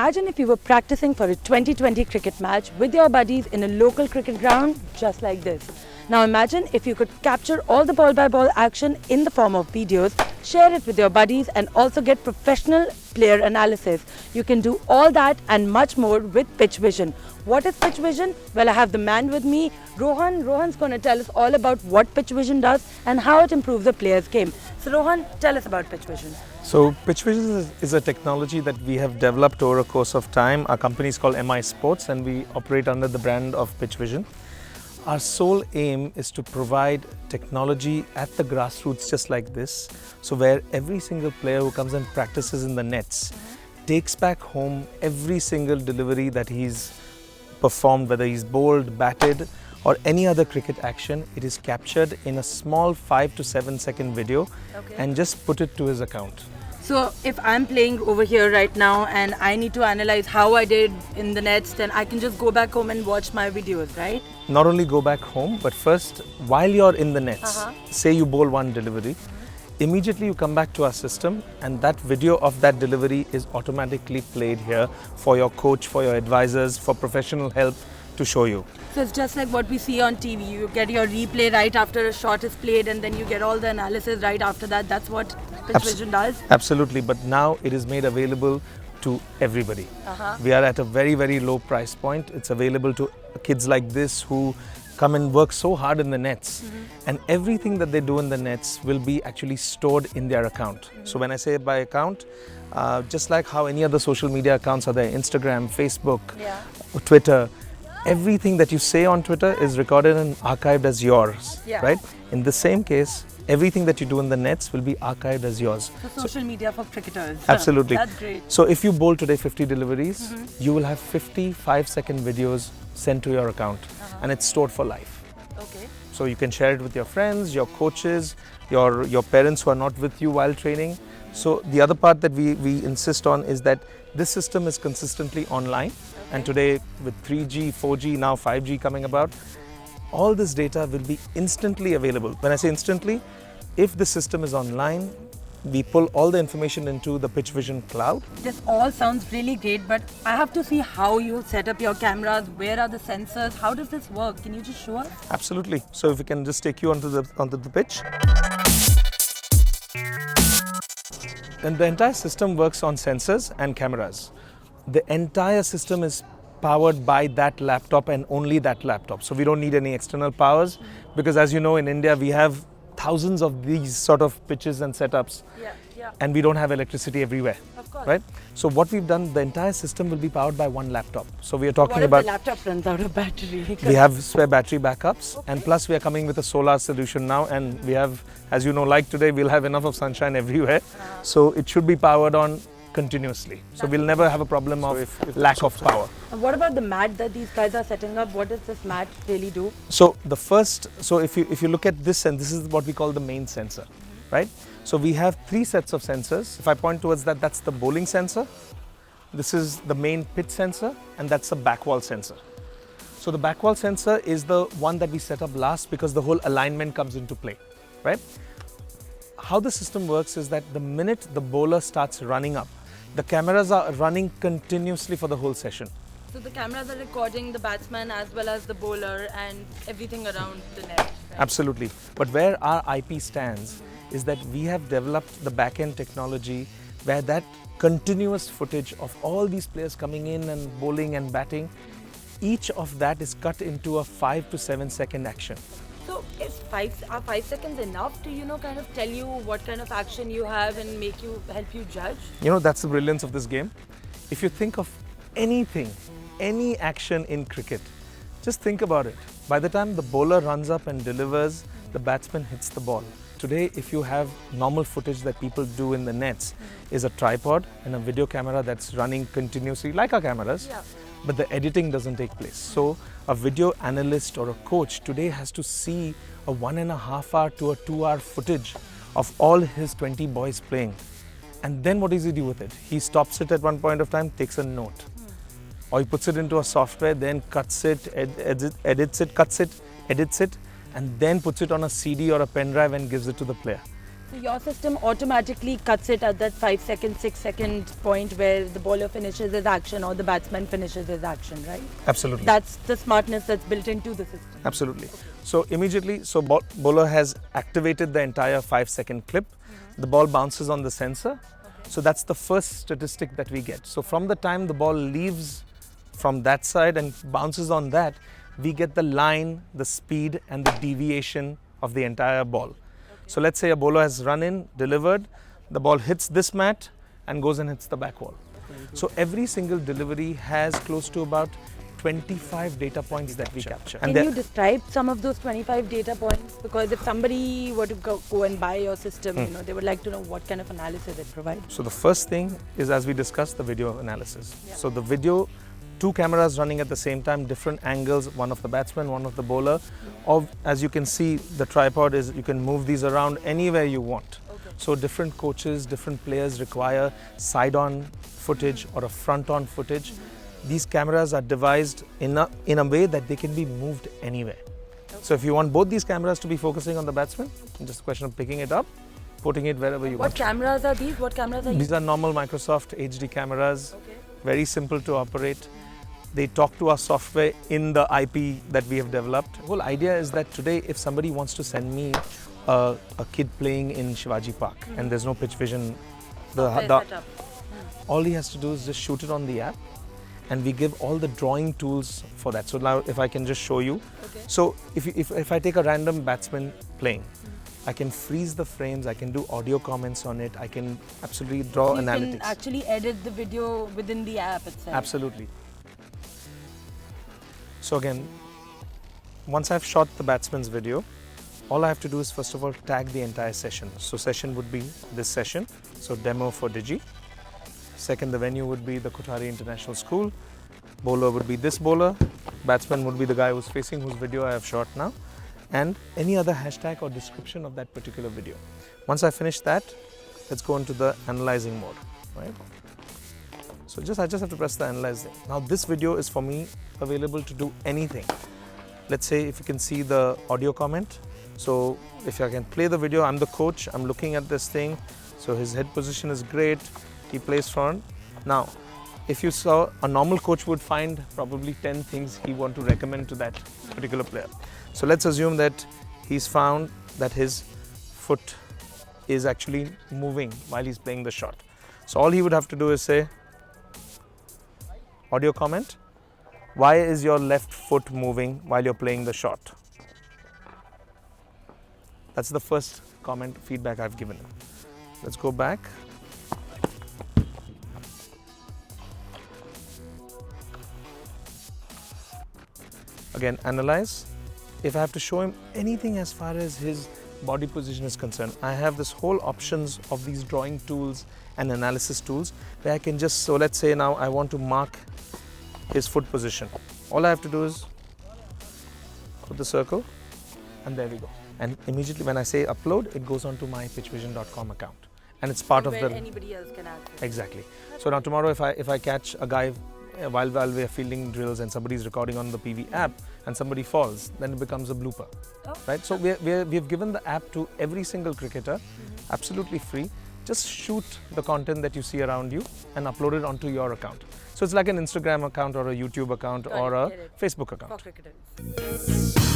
imagine if you were practicing for a 2020 cricket match with your buddies in a local cricket ground just like this. Now imagine if you could capture all the ball by ball action in the form of videos, share it with your buddies and also get professional player analysis. You can do all that and much more with PitchVision. What is PitchVision? Well, I have the man with me, Rohan. Rohan's going to tell us all about what PitchVision does and how it improves a player's game. So Rohan, tell us about PitchVision. So PitchVision is a technology that we have developed over a course of time. Our company is called MI Sports and we operate under the brand of PitchVision. Our sole aim is to provide technology at the grassroots just like this. So where every single player who comes and practices in the nets takes back home every single delivery that he's performed, whether he's bowled, batted or any other cricket action. It is captured in a small 5 to 7 second video and just put it to his account. So if I'm playing over here right now and I need to analyze how I did in the nets, then I can just go back home and watch my videos, right? Not only go back home, but first, while you're in the nets, say you bowl one delivery, immediately you come back to our system and that video of that delivery is automatically played here for your coach, for your advisors, for professional help to show you. So it's just like what we see on TV. You get your replay right after a shot is played and then you get all the analysis right after that. That's what PitchVision does? Absolutely, but now it is made available to everybody. We are at a very, very low price point. It's available to kids like this who come and work so hard in the nets and everything that they do in the nets will be actually stored in their account. So when I say by account, just like how any other social media accounts are there, Instagram, Facebook, Twitter, everything that you say on Twitter is recorded and archived as yours, right? In the same case, everything that you do in the nets will be archived as yours. So social media for cricketers. Absolutely. That's great. So if you bowl today 50 deliveries, you will have 50 5-second videos sent to your account and it's stored for life. Okay. So you can share it with your friends, your coaches, your parents who are not with you while training. So the other part that we insist on is that this system is consistently online. And today with 3G, 4G, now 5G coming about, all this data will be instantly available. When I say instantly, if the system is online, we pull all the information into the PitchVision cloud. This all sounds really great, but I have to see how you set up your cameras, where are the sensors, how does this work? Can you just show us? Absolutely. So if we can just take you onto the pitch. And the entire system works on sensors and cameras. The entire system is powered by that laptop and only that laptop. So we don't need any external powers because as you know in India we have thousands of these sort of pitches and setups and we don't have electricity everywhere, right? So what we've done, the entire system will be powered by one laptop. So we are talking about... What if the laptop runs out of battery? We have spare battery backups and plus we are coming with a solar solution now and we have, as you know, like today we'll have enough of sunshine everywhere. So it should be powered on continuously. So we'll never have a problem of lack of power. And what about the mat that these guys are setting up? What does this mat really do? So if you look at this, and this is what we call the main sensor, right? So we have 3 sets of sensors. If I point towards that, that's the bowling sensor. This is the main pitch sensor, and that's the backwall sensor. So the backwall sensor is the one that we set up last because the whole alignment comes into play, right? How the system works is that the minute the bowler starts running up, the cameras are running continuously for the whole session. So the cameras are recording the batsman as well as the bowler and everything around the net. Right? Absolutely. But where our IP stands is that we have developed the back-end technology where that continuous footage of all these players coming in and bowling and batting, each of that is cut into a 5 to 7 second action. So are 5 seconds enough to, kind of tell you what kind of action you have and help you judge? That's the brilliance of this game. If you think of anything, any action in cricket, just think about it. By the time the bowler runs up and delivers, the batsman hits the ball. Today, if you have normal footage that people do in the nets, is a tripod and a video camera that's running continuously like our cameras. But the editing doesn't take place. So a video analyst or a coach today has to see a 1.5 hour to a 2 hour footage of all his 20 boys playing. And then what does he do with it? He stops it at one point of time, takes a note. Or he puts it into a software, then cuts it, edits it, cuts it, edits it, and then puts it on a CD or a pen drive and gives it to the player. So your system automatically cuts it at that 5-second, 6-second point where the bowler finishes his action or the batsman finishes his action, right? Absolutely. That's the smartness that's built into the system. Absolutely. So immediately, bowler has activated the entire 5-second clip. The ball bounces on the sensor. So that's the first statistic that we get. So from the time the ball leaves from that side and bounces on that, we get the line, the speed and the deviation of the entire ball. So let's say a bowler has run in, delivered, the ball hits this mat and goes and hits the back wall. So every single delivery has close to about 25 data points that we capture. Can you describe some of those 25 data points? Because if somebody were to go and buy your system, they would like to know what kind of analysis it provides. So the first thing is, as we discussed, the video analysis. So the video, 2 cameras running at the same time, different angles, one of the batsman, one of the bowler. As you can see, the tripod is, you can move these around anywhere you want. So different coaches, different players require side-on footage or a front-on footage. These cameras are devised in a way that they can be moved anywhere. So if you want both these cameras to be focusing on the batsman, it's just a question of picking it up, putting it wherever you want. What cameras are these? What cameras are These are normal Microsoft HD cameras, very simple to operate. They talk to our software in the IP that we have developed. The whole idea is that today, if somebody wants to send me a kid playing in Shivaji Park and there's no PitchVision, all he has to do is just shoot it on the app, and we give all the drawing tools for that. So now if I can just show you. So if I take a random batsman playing, I can freeze the frames, I can do audio comments on it, I can absolutely draw analytics. You can actually edit the video within the app itself. Absolutely. So again, once I've shot the batsman's video, all I have to do is first of all tag the entire session. So session would be this session, so demo for Digi. Second, the venue would be the Kothari International School. Bowler would be this bowler. Batsman would be the guy who's facing, whose video I have shot now. And any other hashtag or description of that particular video. Once I finish that, let's go into the analyzing mode, right? So I just have to press the analyze thing. Now this video is for me available to do anything. Let's say if you can see the audio comment. So if I can play the video, I'm the coach, I'm looking at this thing. So his head position is great. He plays front. Now, if you saw, a normal coach would find probably 10 things he want to recommend to that particular player. So let's assume that he's found that his foot is actually moving while he's playing the shot. So all he would have to do is say, audio comment, why is your left foot moving while you're playing the shot? That's the first comment feedback I've given him. Let's go back. Again, analyze. If I have to show him anything as far as his body position is concerned, I have this whole options of these drawing tools and analysis tools where I can just, so let's say now I want to mark his foot position. All I have to do is put the circle and there we go. And immediately when I say upload, it goes on to my pitchvision.com account. And it's part of the... anybody else can access. Exactly. So now tomorrow if I catch a guy while we are fielding drills and somebody's recording on the PV app and somebody falls, then it becomes a blooper, right? So we've given the app to every single cricketer, absolutely free. Just shoot the content that you see around you and upload it onto your account. So it's like an Instagram account or a YouTube account or a Facebook account. For cricketers.